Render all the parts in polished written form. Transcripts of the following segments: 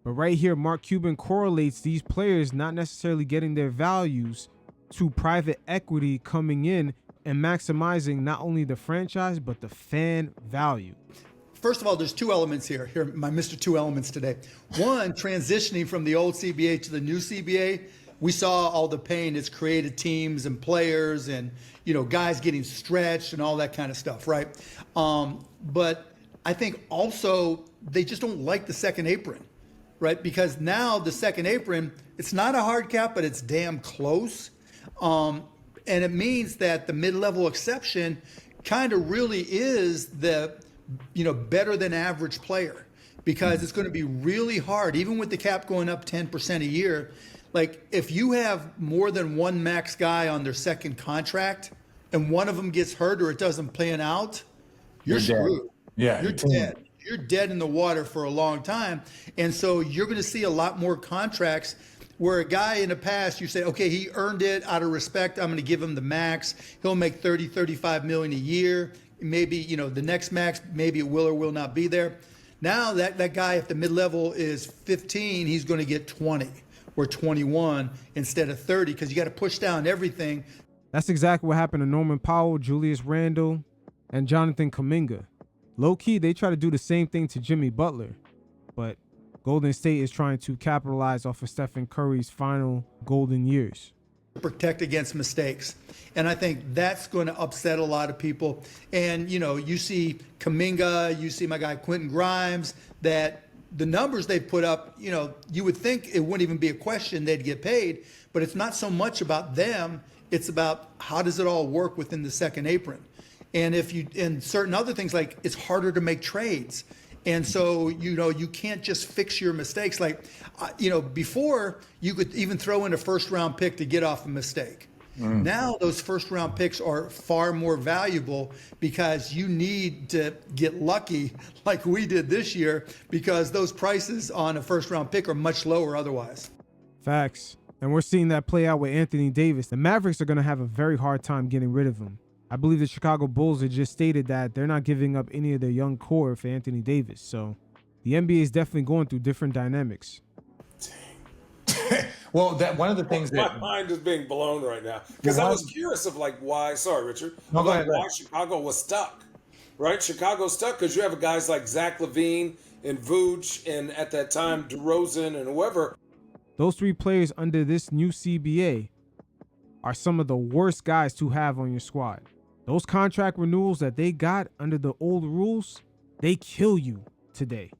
But right here, Mark Cuban correlates these players not necessarily getting their values to private equity coming in and maximizing not only the franchise, but the fan value. First of all, there's two elements here. Here, my Mr. Two Elements today. One, transitioning from the old CBA to the new CBA, we saw all the pain it's created teams and players and, guys getting stretched and all that kind of stuff, right? But I think also they just don't like the second apron, right? Because now the second apron, it's not a hard cap, but it's damn close. And it means that the mid-level exception kind of really is the better than average player, because it's going to be really hard, even with the cap going up 10% a year. Like if you have more than one max guy on their second contract and one of them gets hurt or it doesn't plan out, you're screwed. Yeah, you're dead. You're dead in the water for a long time. And so you're going to see a lot more contracts where a guy in the past, you say, okay, he earned it out of respect. I'm going to give him the max. He'll make 30, 35 million a year. Maybe, the next max, maybe it will or will not be there. Now that guy, if the mid-level is 15, he's going to get 20 or 21 instead of 30, because you got to push down everything. That's exactly what happened to Norman Powell, Julius Randle, and Jonathan Kuminga. Low-key, they try to do the same thing to Jimmy Butler, but Golden State is trying to capitalize off of Stephen Curry's final golden years. Protect against mistakes. And I think that's going to upset a lot of people. And, you see Kuminga, you see my guy Quentin Grimes, that the numbers they put up, you would think it wouldn't even be a question, they'd get paid. But it's not so much about them. It's about how does it all work within the second apron. And and certain other things, like it's harder to make trades. And so, you can't just fix your mistakes. Like, before you could even throw in a first round pick to get off a mistake. Now those first round picks are far more valuable because you need to get lucky like we did this year, because those prices on a first round pick are much lower otherwise. Facts. And we're seeing that play out with Anthony Davis. The Mavericks are going to have a very hard time getting rid of him. I believe the Chicago Bulls have just stated that they're not giving up any of their young core for Anthony Davis. So the NBA is definitely going through different dynamics. Well, that one of the things my that mind is being blown right now, because I was curious of why. Sorry, Richard. No, go ahead. Why Chicago was stuck, right? Chicago's stuck because you have guys like Zach LaVine and Vooch, and at that time DeRozan and whoever. Those three players under this new CBA are some of the worst guys to have on your squad. Those contract renewals that they got under the old rules, they kill you today.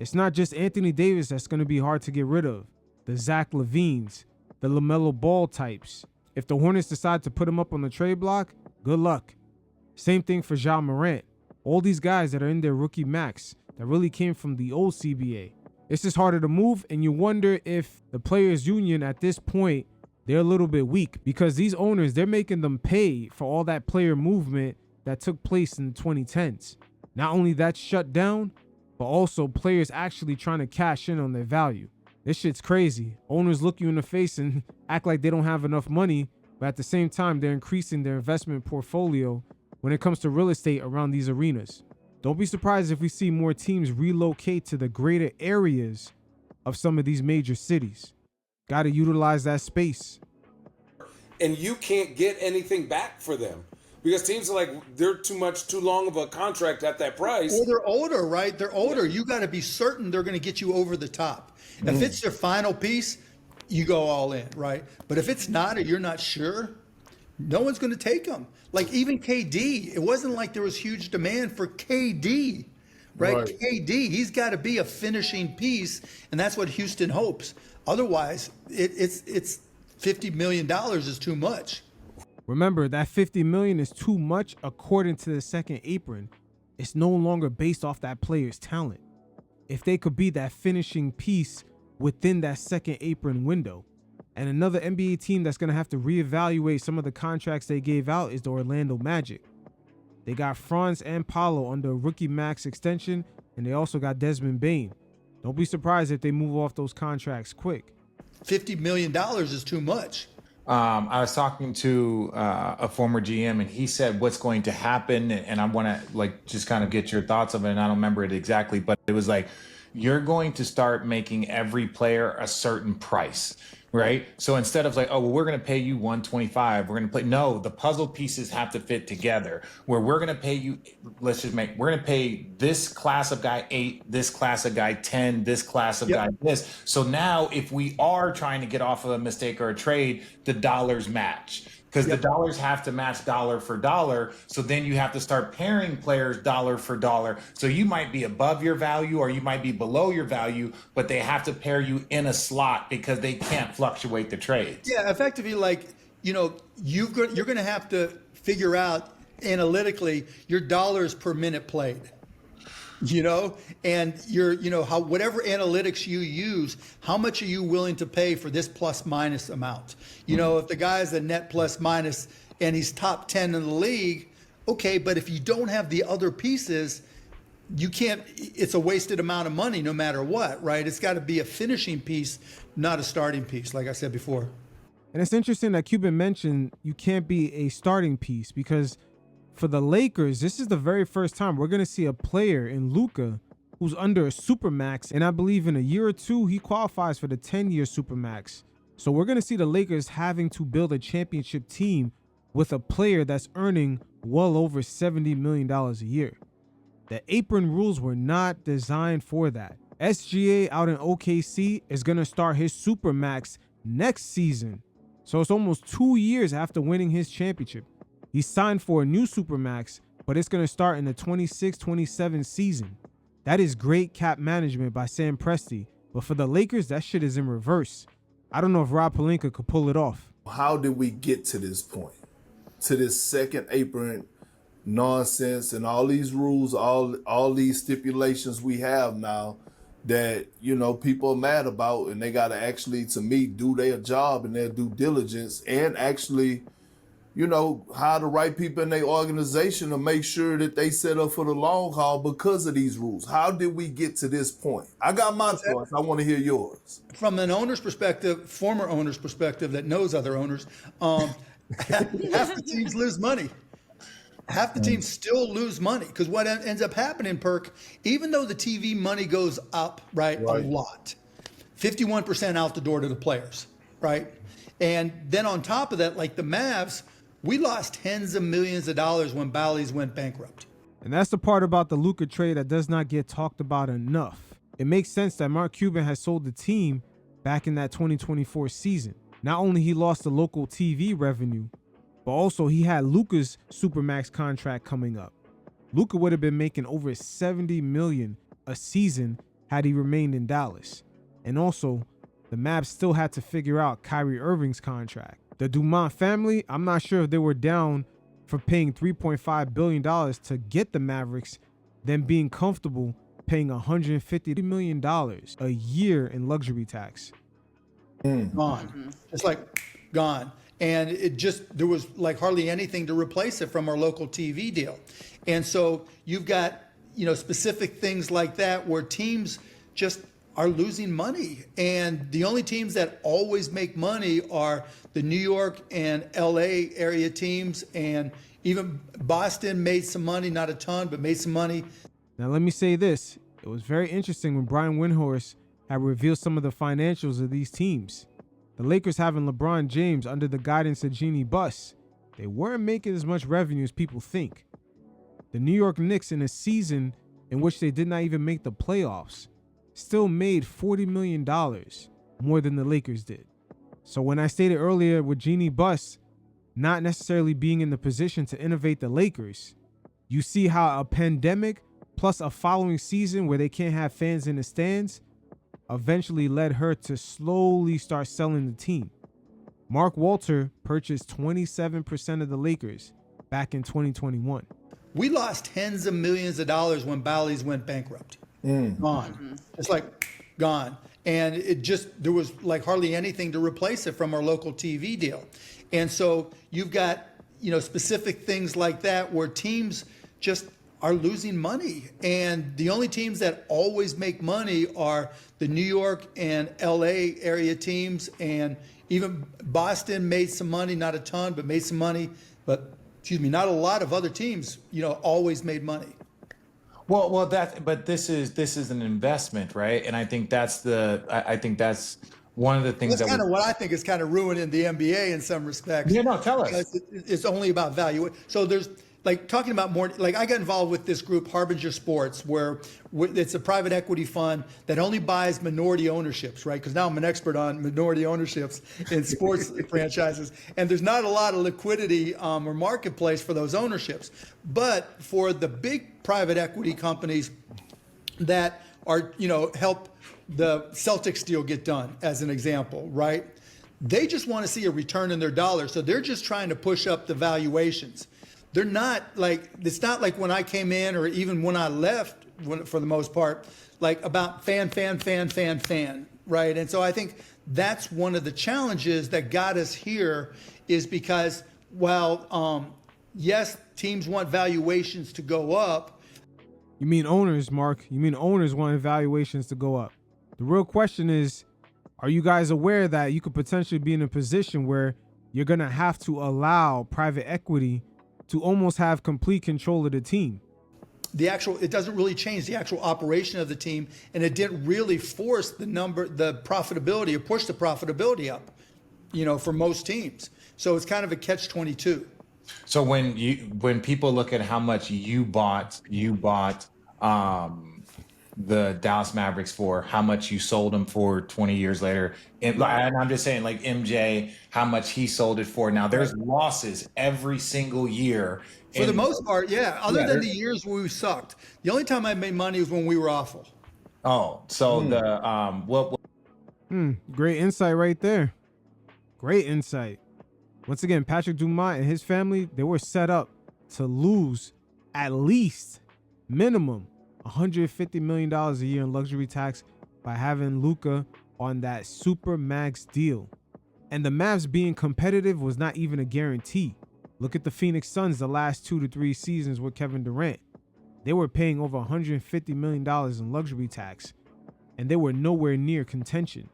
It's not just Anthony Davis that's going to be hard to get rid of. The Zach LaVines, the LaMelo Ball types. If the Hornets decide to put him up on the trade block, good luck. Same thing for Ja Morant. All these guys that are in their rookie max that really came from the old CBA. It's just harder to move, and you wonder if the players union at this point, they're a little bit weak, because these owners, they're making them pay for all that player movement that took place in the 2010s. Not only that's shut down, but also players actually trying to cash in on their value. This shit's crazy. Owners look you in the face and act like they don't have enough money, but at the same time, they're increasing their investment portfolio when it comes to real estate around these arenas. Don't be surprised if we see more teams relocate to the greater areas of some of these major cities. Got to utilize that space. And you can't get anything back for them, because teams are like, they're too long of a contract at that price. Or they're older, right? They're older. You got to be certain they're going to get you over the top. If it's their final piece, you go all in, right? But if it's not, or you're not sure, no one's going to take them. Like even KD, it wasn't like there was huge demand for KD, right? KD, he's got to be a finishing piece, and that's what Houston hopes. Otherwise, it's $50 million is too much. Remember, that $50 million is too much according to the second apron. It's no longer based off that player's talent. If they could be that finishing piece within that second apron window. And another NBA team that's going to have to reevaluate some of the contracts they gave out is the Orlando Magic. They got Franz and Paolo under a rookie max extension, and they also got Desmond Bane. Don't be surprised if they move off those contracts quick. $50 million is too much. I was talking to a former GM, and he said what's going to happen, and I want to just kind of get your thoughts of it, and I don't remember it exactly, but it was like you're going to start making every player a certain price. Right. So instead of like, oh, well, we're going to pay you 125, we're going to play. No, the puzzle pieces have to fit together where we're going to pay you. We're going to pay this class of guy 8, this class of guy 10, this class of guy this. So now if we are trying to get off of a mistake or a trade, the dollars match. Because the dollars have to match dollar for dollar. So then you have to start pairing players dollar for dollar. So you might be above your value or you might be below your value, but they have to pair you in a slot because they can't fluctuate the trades. Yeah, effectively, like, you're going to have to figure out analytically your dollars per minute played. And how whatever analytics you use, how much are you willing to pay for this plus minus amount? If the guy's a net plus minus and he's top 10 in the league, okay, but if you don't have the other pieces, you can't, it's a wasted amount of money no matter what, right? It's got to be a finishing piece, not a starting piece, like I said before. And it's interesting that Cuban mentioned you can't be a starting piece because for the Lakers, this is the very first time we're going to see a player in Luka who's under a supermax. And I believe in a year or two, he qualifies for the 10-year supermax. So we're going to see the Lakers having to build a championship team with a player that's earning well over $70 million a year. The apron rules were not designed for that. SGA out in OKC is going to start his supermax next season. So it's almost 2 years after winning his championship. He signed for a new supermax, but it's going to start in the 26-27 season. That is great cap management by Sam Presti. But for the Lakers, that shit is in reverse. I don't know if Rob Pelinka could pull it off. How did we get to this point? To this second apron nonsense and all these rules, all these stipulations we have now that, people are mad about, and they got to actually, to me, do their job and their due diligence and actually hire the right people in their organization to make sure that they set up for the long haul because of these rules. How did we get to this point? I got my thoughts. I want to hear yours. From an owner's perspective, former owner's perspective that knows other owners, half the teams lose money. Half the teams still lose money because what ends up happening, Perk, even though the TV money goes up, right. a lot, 51% out the door to the players, right? And then on top of that, like the Mavs, we lost tens of millions of dollars when Bally's went bankrupt. And that's the part about the Luka trade that does not get talked about enough. It makes sense that Mark Cuban has sold the team back in that 2024 season. Not only he lost the local TV revenue, but also he had Luka's Supermax contract coming up. Luka would have been making over $70 million a season had he remained in Dallas. And also, the Mavs still had to figure out Kyrie Irving's contract. The Dumont family, I'm not sure if they were down for paying $3.5 billion to get the Mavericks, than being comfortable paying $150 million a year in luxury tax. Gone. It's like gone. And there was like hardly anything to replace it from our local TV deal. And so you've got, specific things like that where teams just are losing money. And the only teams that always make money are the New York and LA area teams. And even Boston made some money, not a ton, but made some money. Now, let me say this. It was very interesting when Brian Windhorst had revealed some of the financials of these teams. The Lakers having LeBron James under the guidance of Jeannie Buss, they weren't making as much revenue as people think. The New York Knicks, in a season in which they did not even make the playoffs, still made $40 million more than the Lakers did. So when I stated earlier with Jeannie Buss not necessarily being in the position to innovate the Lakers, you see how a pandemic plus a following season where they can't have fans in the stands eventually led her to slowly start selling the team. Mark Walter purchased 27% of the Lakers back in 2021. We lost tens of millions of dollars when Bally's went bankrupt. Gone. It's like gone. And there was like hardly anything to replace it from our local TV deal. And so you've got, specific things like that where teams just are losing money. And the only teams that always make money are the New York and LA area teams. And even Boston made some money, not a ton, but made some money. But, not a lot of other teams, always made money. Well, but this is an investment, right? And I think I think that's one of the things That's that kind we. of what I think is kind of ruining the NBA in some respects, Yeah, no, tell us. because it's only about value. So there's like talking about more, like I got involved with this group, Harbinger Sports, where it's a private equity fund that only buys minority ownerships, right? Because now I'm an expert on minority ownerships in sports franchises, and there's not a lot of liquidity or marketplace for those ownerships. But for the big private equity companies that are, help the Celtics deal get done, as an example, right? They just want to see a return in their dollar. So they're just trying to push up the valuations. They're not like, it's not like when I came in or even when I left, for the most part, like about fan, right? And so I think that's one of the challenges that got us here, is because, yes, teams want valuations to go up. You mean owners, Mark? You mean owners want valuations to go up? The real question is, are you guys aware that you could potentially be in a position where you're going to have to allow private equity to almost have complete control of the team? It doesn't really change the actual operation of the team, and it didn't really force the profitability, or push the profitability up, for most teams. So it's kind of a catch-22. So when people look at how much you bought the Dallas Mavericks for, how much you sold them for 20 years later, and I'm just saying, like MJ, how much he sold it for. Now there's losses every single year. For the most part, yeah. Other than the there's- years where we sucked, the only time I made money was when we were awful. Oh, so what Great insight right there. Great insight. Once again, Patrick Dumont and his family, they were set up to lose at least minimum $150 million a year in luxury tax by having Luka on that super max deal. And the Mavs being competitive was not even a guarantee. Look at the Phoenix Suns the last 2 to 3 seasons with Kevin Durant. They were paying over $150 million in luxury tax, and they were nowhere near contention.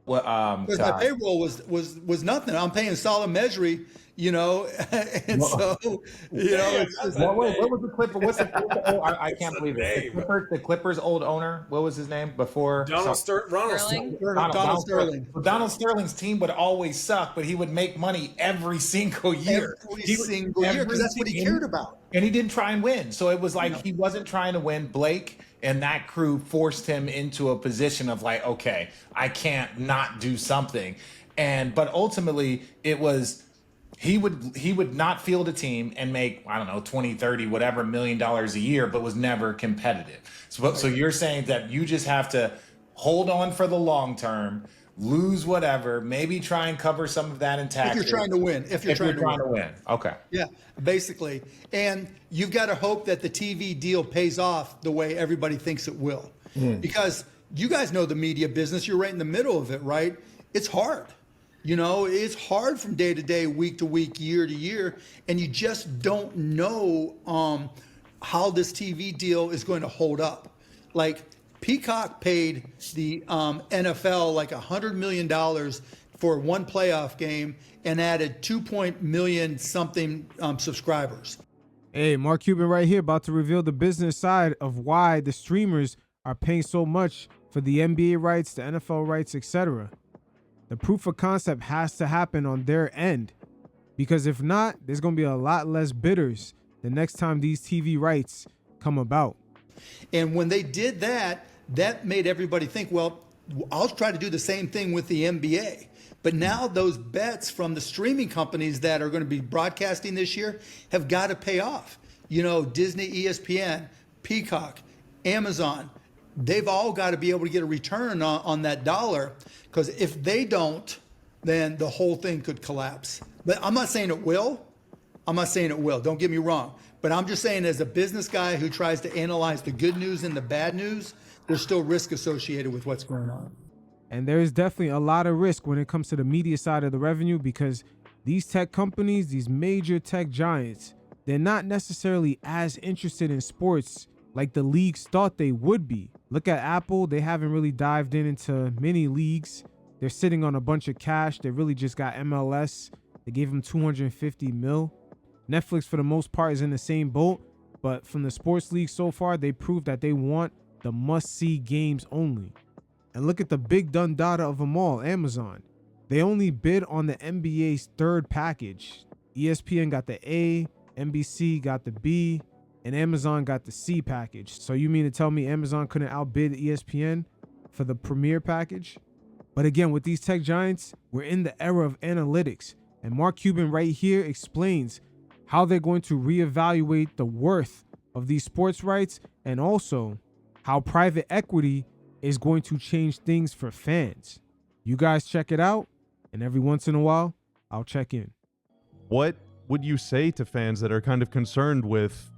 Because my payroll was nothing. I'm paying Salah Mejri, and so it's just, what was the Clipper? What's the I can't believe it. The Clippers' old owner. What was his name before? Ronald Sterling. Donald Sterling. Well, Donald Sterling's team would always suck, but he would make money every single year. Every single year, because that's what he cared about. And he didn't try and win. So it was like he wasn't trying to win. Blake and that crew forced him into a position of like, okay, I can't not do something. But ultimately it was he would not field a team and make, I don't know, 20, 30, whatever $1 million a year, but was never competitive. So you're saying that you just have to hold on for the long term, lose whatever, maybe try and cover some of that in taxes. If you're trying to win. If you're trying to win. Okay. Yeah, basically. And you've got to hope that the TV deal pays off the way everybody thinks it will. Because you guys know the media business. You're right in the middle of it, right? It's hard. It's hard from day to day, week to week, year to year. And you just don't know how this TV deal is going to hold up. Like, Peacock paid the NFL like $100 million for one playoff game and added 2 million something subscribers. Hey, Mark Cuban right here about to reveal the business side of why the streamers are paying so much for the NBA rights, the NFL rights, etc. The proof of concept has to happen on their end, because if not, there's going to be a lot less bidders the next time these TV rights come about. And when they did that, that made everybody think, well, I'll try to do the same thing with the NBA. But now those bets from the streaming companies that are going to be broadcasting this year have got to pay off. Disney, ESPN, Peacock, Amazon, they've all got to be able to get a return on that dollar, because if they don't, then the whole thing could collapse. But I'm not saying it will. Don't get me wrong. But I'm just saying, as a business guy who tries to analyze the good news and the bad news, there's still risk associated with what's going on. And there is definitely a lot of risk when it comes to the media side of the revenue, because these tech companies, these major tech giants, they're not necessarily as interested in sports like the leagues thought they would be. Look at Apple. They haven't really dived into many leagues. They're sitting on a bunch of cash. They really just got MLS. They gave them $250 million. Netflix, for the most part, is in the same boat. But from the sports league so far, they proved that they want the must-see games only. And look at the big done data of them all, Amazon. They only bid on the NBA's third package. ESPN got the A, NBC got the B, and Amazon got the C package. So you mean to tell me Amazon couldn't outbid ESPN for the premier package? But again, with these tech giants, we're in the era of analytics. And Mark Cuban right here explains how they're going to reevaluate the worth of these sports rights, and also how private equity is going to change things for fans. You guys check it out, and every once in a while, I'll check in. What would you say to fans that are kind of concerned with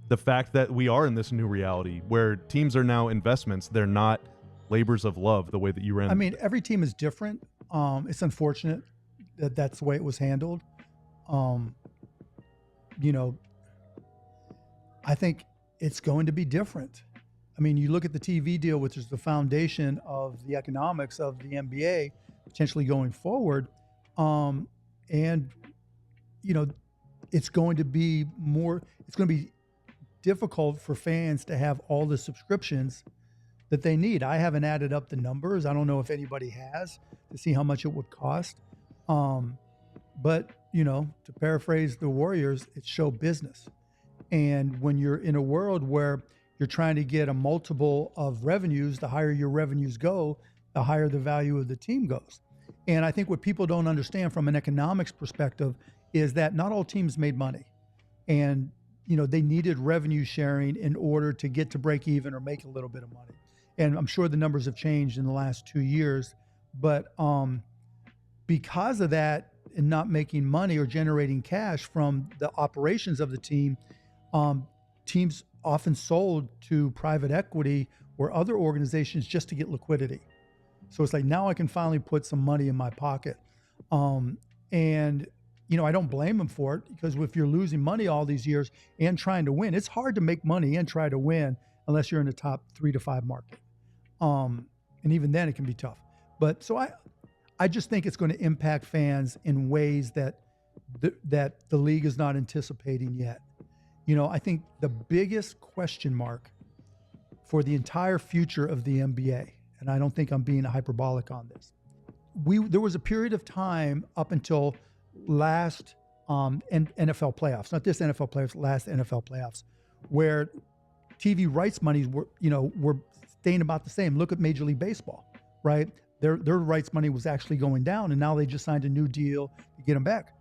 the fact that we are in this new reality where teams are now investments? They're not labors of love the way that you ran. I mean, every team is different. It's unfortunate that that's the way it was handled. You know, I think it's going to be different. I mean, you look at the TV deal, which is the foundation of the economics of the NBA potentially going forward. And, you know, it's going to be difficult for fans to have all the subscriptions that they need. I haven't added up the numbers. I don't know if anybody has, to see how much it would cost. But, you know, to paraphrase the Warriors, it's show business. And when you're in a world where you're trying to get a multiple of revenues, the higher your revenues go, the higher the value of the team goes. And I think what people don't understand from an economics perspective is that not all teams made money. And, you know, they needed revenue sharing in order to get to break even or make a little bit of money. And I'm sure the numbers have changed in the last 2 years. But because of that, and not making money or generating cash from the operations of the team, teams often sold to private equity or other organizations just to get liquidity. So it's like, now I can finally put some money in my pocket. And, you know, I don't blame them for it, because if you're losing money all these years and trying to win, it's hard to make money and try to win unless you're in the top 3 to 5 market. And even then it can be tough. But so I just think it's going to impact fans in ways that the league is not anticipating yet. You know, I think the biggest question mark for the entire future of the NBA, and I don't think I'm being hyperbolic on this, there was a period of time up until last NFL playoffs, not this NFL playoffs, last NFL playoffs, where TV rights monies were staying about the same. Look at Major League Baseball, right? Their rights money was actually going down, and now they just signed a new deal to get them back.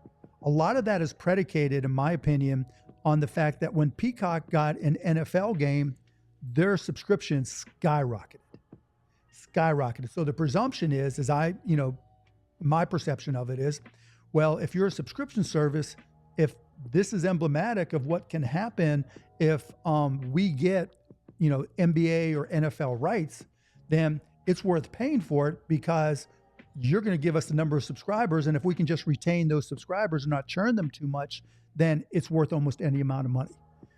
A lot of that is predicated, in my opinion, on the fact that when Peacock got an NFL game, their subscriptions skyrocketed. So the presumption is my perception of it is, well, if you're a subscription service, if this is emblematic of what can happen if we get, NBA or NFL rights, then it's worth paying for it, because you're going to give us the number of subscribers. And if we can just retain those subscribers and not churn them too much, then it's worth almost any amount of money.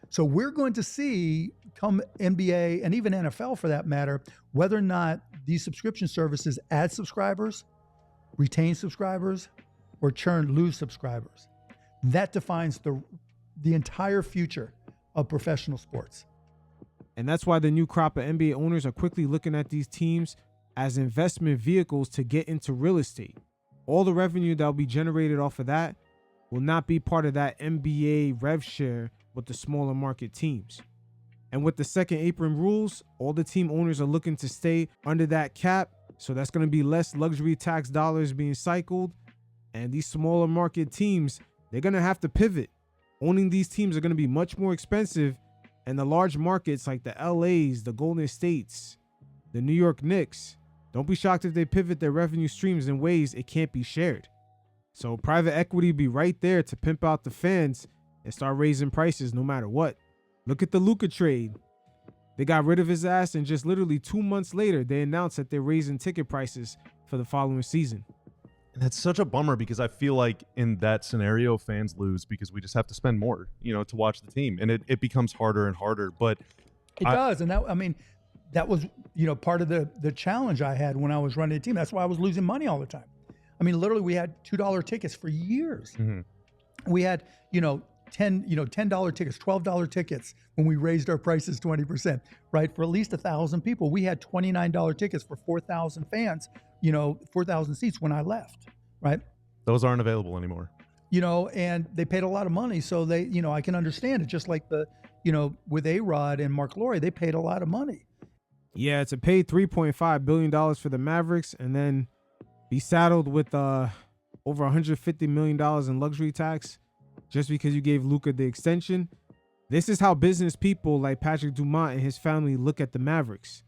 So we're going to see, come NBA and even NFL for that matter, whether or not these subscription services add subscribers, retain subscribers, or lose subscribers. That defines the entire future of professional sports. And that's why the new crop of NBA owners are quickly looking at these teams as investment vehicles to get into real estate. All the revenue that will be generated off of that will not be part of that NBA rev share with the smaller market teams. And with the second apron rules, all the team owners are looking to stay under that cap. So that's going to be less luxury tax dollars being cycled. And these smaller market teams, they're going to have to pivot. Owning these teams are going to be much more expensive. And the large markets like the LAs, the Golden States, the New York Knicks, don't be shocked if they pivot their revenue streams in ways it can't be shared. So private equity be right there to pimp out the fans and start raising prices no matter what. Look at the Luka trade. They got rid of his ass, and just literally 2 months later, they announced that they're raising ticket prices for the following season. And that's such a bummer, because I feel like in that scenario, fans lose because we just have to spend more, to watch the team. And it becomes harder and harder. But it does. And that was, part of the challenge I had when I was running the team. That's why I was losing money all the time. I mean, literally, we had $2 tickets for years. Mm-hmm. We had, $10 tickets, $12 tickets when we raised our prices 20%, right? For at least 1,000 people. We had $29 tickets for 4,000 fans, 4,000 seats when I left, right? Those aren't available anymore. And they paid a lot of money. So they, I can understand it. Just like with A-Rod and Mark Lowry, they paid a lot of money. Yeah, to pay $3.5 billion for the Mavericks and then be saddled with over $150 million in luxury tax just because you gave Luka the extension. This is how business people like Patrick Dumont and his family look at the Mavericks.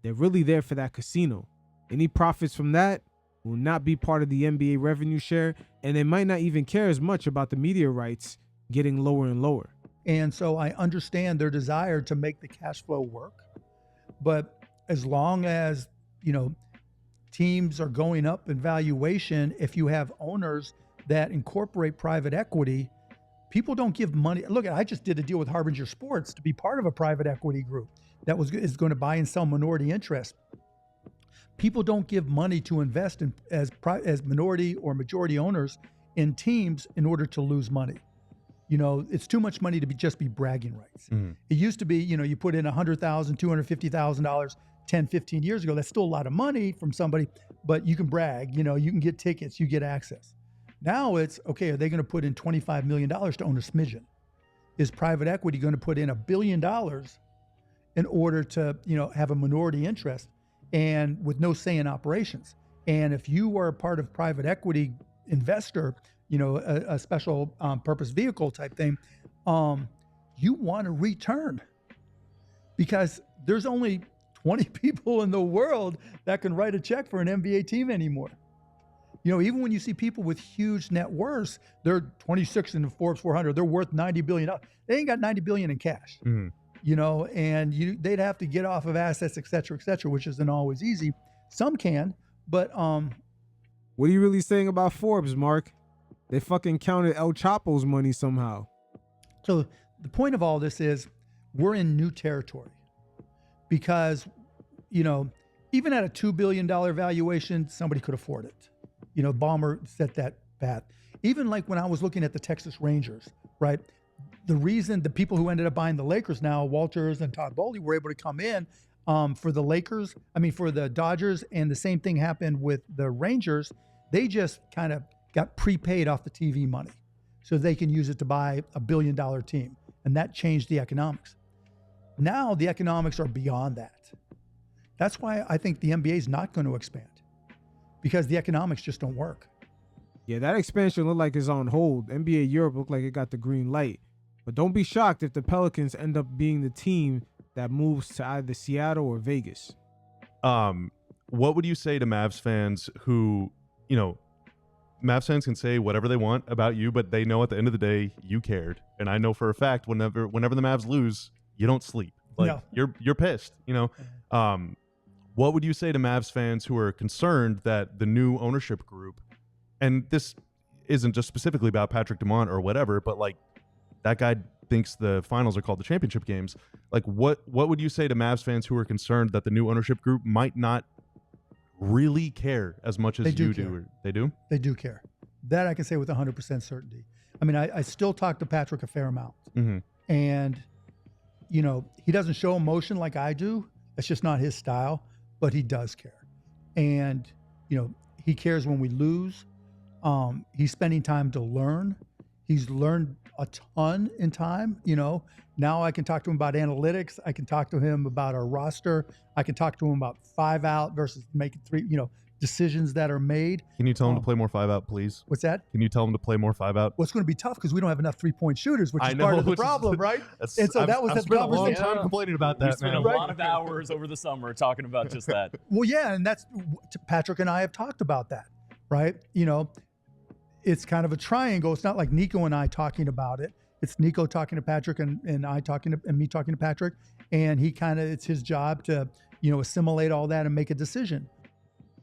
They're really there for that casino. Any profits from that will not be part of the NBA revenue share, and they might not even care as much about the media rights getting lower and lower. And so I understand their desire to make the cash flow work. But as long as, teams are going up in valuation, if you have owners that incorporate private equity, people don't give money. Look, I just did a deal with Harbinger Sports to be part of a private equity group that is going to buy and sell minority interest. People don't give money to invest in as minority or majority owners in teams in order to lose money. It's too much money to just be bragging rights. Mm-hmm. It used to be, you put in $100,000, $250,000 10, 15 years ago. That's still a lot of money from somebody, but you can brag, you can get tickets, you get access. Now it's, okay, are they going to put in $25 million to own a smidgen? Is private equity going to put in $1 billion in order to, have a minority interest and with no say in operations? And if you are a part of private equity investor, a special purpose vehicle type thing, you want a return because there's only 20 people in the world that can write a check for an NBA team anymore. Even when you see people with huge net worths, they're 26 in the Forbes 400, they're worth $90 billion. They ain't got $90 billion in cash, and they'd have to get off of assets, et cetera, which isn't always easy. Some can, but what are you really saying about Forbes, Mark? They fucking counted El Chapo's money somehow. So the point of all this is we're in new territory because, even at a $2 billion valuation, somebody could afford it. Ballmer set that path. Even like when I was looking at the Texas Rangers, right? The reason the people who ended up buying the Lakers now, Walters and Todd Bowley, were able to come in for the Dodgers, and the same thing happened with the Rangers. They just kind of got prepaid off the TV money so they can use it to buy a $1 billion team. And that changed the economics. Now the economics are beyond that. That's why I think the NBA is not going to expand because the economics just don't work. Yeah, that expansion looked like it's on hold. NBA Europe looked like it got the green light. But don't be shocked if the Pelicans end up being the team that moves to either Seattle or Vegas. What would you say to Mavs fans who, Mavs fans can say whatever they want about you, but they know at the end of the day you cared. And I know for a fact whenever the Mavs lose, you don't sleep. Like no. You're pissed, What would you say to Mavs fans who are concerned that the new ownership group, and this isn't just specifically about Patrick Dumont or whatever, but like that guy thinks the finals are called the championship games. Like what would you say to Mavs fans who are concerned that the new ownership group might not really care as much as you do? They do? They do care. That I can say with 100% certainty. I mean, I still talk to Patrick a fair amount. Mm-hmm. And, he doesn't show emotion like I do. That's just not his style, but he does care. And, he cares when we lose. He's spending time to learn. He's learned a ton in time, Now I can talk to him about analytics. I can talk to him about our roster. I can talk to him about 5 out versus making 3, decisions that are made. Can you tell him to play more 5 out, please? What's that? Can you tell him to play more 5 out? Well, it's going to be tough because we don't have enough 3-point shooters, which is part of the problem, right? And so that was the conversation. A long time complaining about that. We spent a lot of hours over the summer talking about just that. Well, yeah, and that's Patrick and I have talked about that, right? It's kind of a triangle. It's not like Nico and I talking about it. It's Nico talking to Patrick and me talking to Patrick. And it's his job to, assimilate all that and make a decision.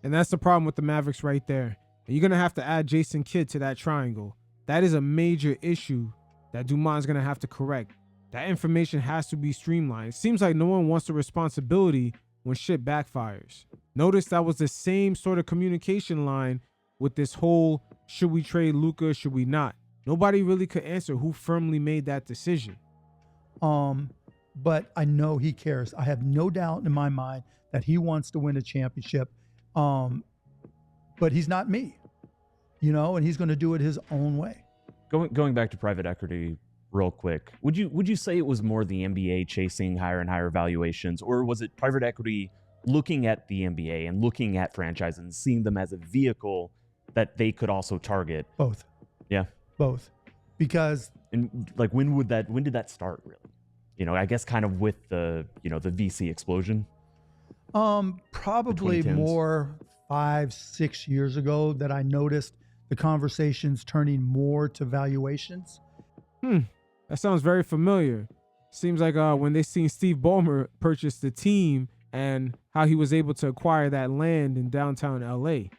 And that's the problem with the Mavericks right there. And you're going to have to add Jason Kidd to that triangle. That is a major issue that Dumont's going to have to correct. That information has to be streamlined. It seems like no one wants the responsibility when shit backfires. Notice that was the same sort of communication line with this whole, should we trade Luka, should we not? Nobody really could answer who firmly made that decision. But I know he cares. I have no doubt in my mind that he wants to win a championship. But he's not me, and he's going to do it his own way. Going back to private equity real quick, would you say it was more the NBA chasing higher and higher valuations, or was it private equity looking at the NBA and looking at franchises and seeing them as a vehicle that they could also target? Both. Yeah. Both. Because and like when did that start really? I guess kind of with the the VC explosion. Probably more 5-6 years ago that I noticed the conversations turning more to valuations. That sounds very familiar. Seems like when they seen Steve Ballmer purchase the team and how he was able to acquire that land in downtown LA.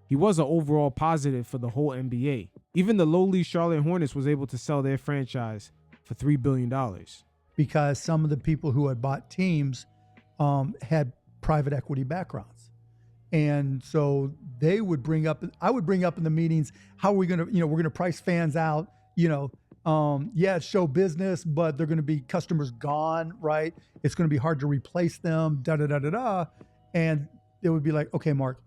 He was an overall positive for the whole NBA. Even the lowly Charlotte Hornets was able to sell their franchise for $3 billion. Because some of the people who had bought teams had private equity backgrounds. And so I would bring up in the meetings, how are we going to, we're going to price fans out, it's show business, but they're going to be customers gone, right? It's going to be hard to replace them, And it would be like, okay, Mark,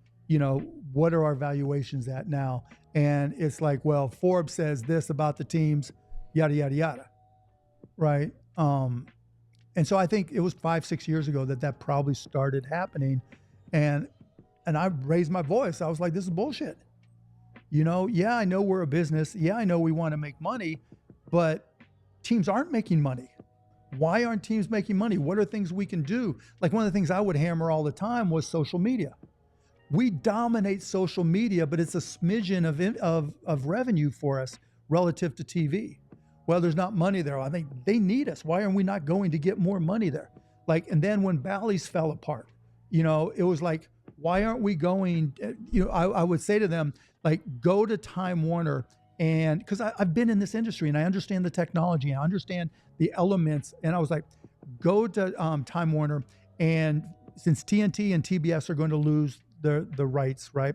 what are our valuations at now? And it's like, well, Forbes says this about the teams, yada, yada, yada. Right. And so I think it was 5-6 years ago that probably started happening. And I raised my voice. I was like, this is bullshit. Yeah, I know we're a business. Yeah, I know we want to make money, but teams aren't making money. Why aren't teams making money? What are things we can do? Like one of the things I would hammer all the time was social media. We dominate social media, but it's a smidgen of revenue for us relative to TV. Well, there's not money there. I think they need us. Why are we not going to get more money there? And then when Bally's fell apart, it was like, why aren't we going, I would say to them, go to Time Warner. And because I've been in this industry and I understand the technology, I understand the elements. And I was like, go to Time Warner. And since TNT and TBS are going to lose the rights, right?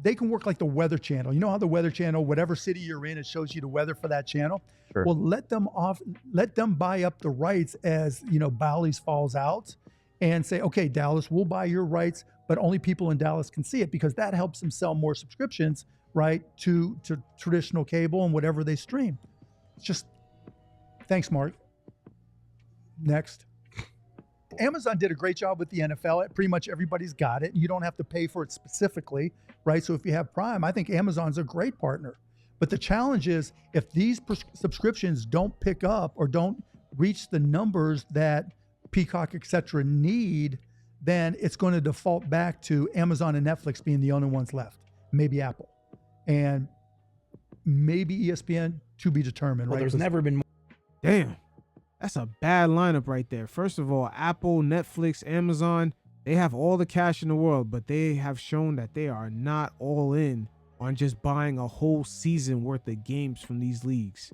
They can work like the Weather Channel. You know how the Weather Channel, whatever city you're in, it shows you the weather for that channel. Sure. Well, let them buy up the rights as Bally's falls out, and say, okay, Dallas, we'll buy your rights, but only people in Dallas can see it, because that helps them sell more subscriptions, right, to traditional cable and whatever they stream. It's just, thanks, Mark. Next. Amazon did a great job with the NFL. Pretty much everybody's got it. You don't have to pay for it specifically, right? So if you have Prime, I think Amazon's a great partner. But the challenge is, if these subscriptions don't pick up or don't reach the numbers that Peacock, et cetera, need, then it's going to default back to Amazon and Netflix being the only ones left. Maybe Apple. And maybe ESPN, to be determined, Well, right? there's never been more. Damn. That's a bad lineup right there. First of all, Apple, Netflix, Amazon, they have all the cash in the world, but they have shown that they are not all in on just buying a whole season worth of games from these leagues.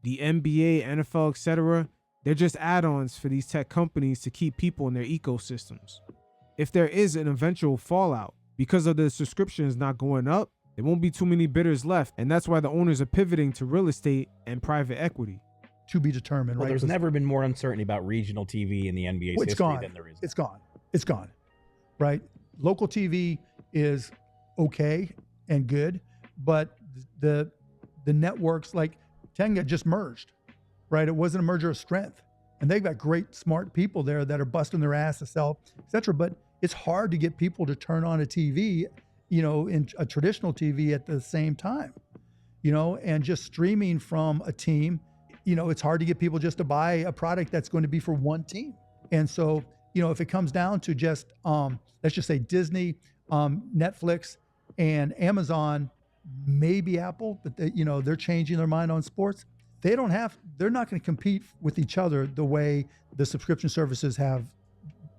The NBA, NFL, etc., they're just add-ons for these tech companies to keep people in their ecosystems. If there is an eventual fallout because of the subscriptions not going up, there won't be too many bidders left, and that's why the owners are pivoting to real estate and private equity. To be determined, Well, right? there's never been more uncertainty about regional TV in the NBA's Well, it's history gone. than there is. It's gone. It's gone, right? Local TV is okay and good, but the networks, like Tenga just merged, right? It wasn't a merger of strength, and they've got great, smart people there that are busting their ass to sell, etc. But it's hard to get people to turn on a TV, in a traditional TV at the same time, and just streaming from a team. It's hard to get people just to buy a product that's going to be for one team. And so, if it comes down to just, let's just say Disney, Netflix, and Amazon, maybe Apple, but they're changing their mind on sports. They're not going to compete with each other the way the subscription services have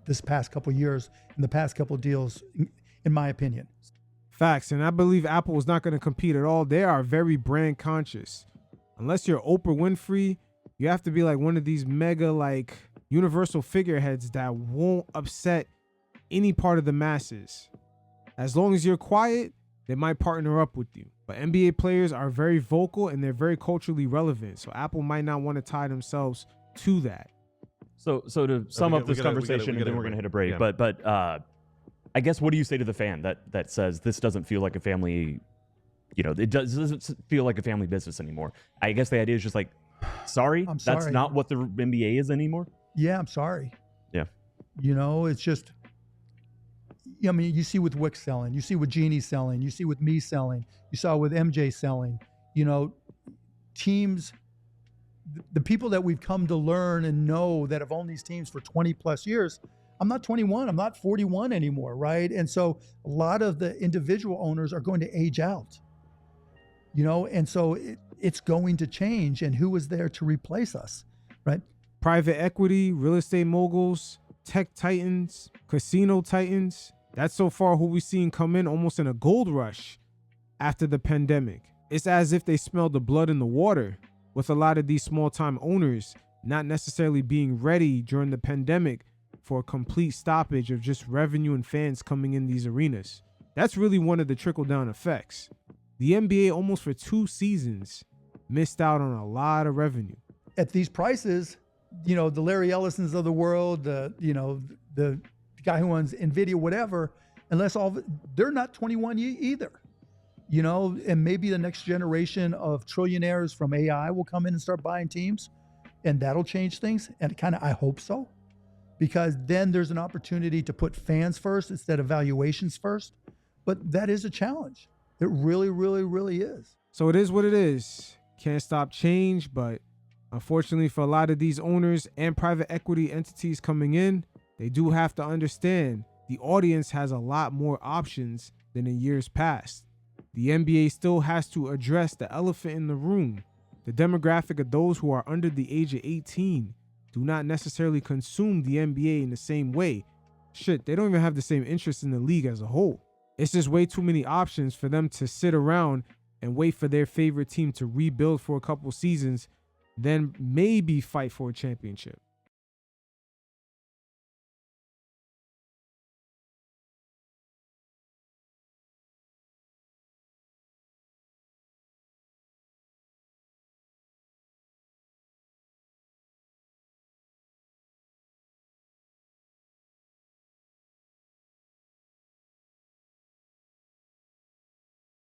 this past couple of years and the past couple of deals, in my opinion. Facts, and I believe Apple is not going to compete at all. They are very brand conscious. Unless you're Oprah Winfrey, you have to be like one of these mega universal figureheads that won't upset any part of the masses. As long as you're quiet, they might partner up with you. But NBA players are very vocal and they're very culturally relevant. So Apple might not want to tie themselves to that. So to sum up this conversation, and then we're going to hit a break. Yeah. But I guess, what do you say to the fan that says this doesn't feel like a family, it doesn't feel like a family business anymore? I guess the idea is just like, sorry, I'm that's sorry. not what the NBA is anymore. Yeah, I'm sorry. Yeah. It's just, I mean, you see with Wick selling, you see with Genie selling, you see with me selling, you saw with MJ selling, teams, the people that we've come to learn and know that have owned these teams for 20 plus years. I'm not 21, I'm not 41 anymore, right? And so a lot of the individual owners are going to age out, and so it's going to change. And who is there to replace us, right? Private equity, real estate moguls, tech titans, casino titans. That's so far who we've seen come in almost in a gold rush after the pandemic. It's as if they smelled the blood in the water, with a lot of these small-time owners not necessarily being ready during the pandemic for a complete stoppage of just revenue and fans coming in these arenas. That's really one of the trickle-down effects. The NBA almost for 2 seasons missed out on a lot of revenue. At these prices, the Larry Ellisons of the world, the guy who owns NVIDIA, whatever, they're not 21 either. And maybe the next generation of trillionaires from AI will come in and start buying teams, and that'll change things. And I hope so, because then there's an opportunity to put fans first instead of valuations first. But that is a challenge. It really, really, really is. So it is what it is. Can't stop change, but unfortunately for a lot of these owners and private equity entities coming in, they do have to understand the audience has a lot more options than in years past. The NBA still has to address the elephant in the room. The demographic of those who are under the age of 18 do not necessarily consume the NBA in the same way. Shit, they don't even have the same interest in the league as a whole. It's just way too many options for them to sit around and wait for their favorite team to rebuild for a couple seasons, then maybe fight for a championship.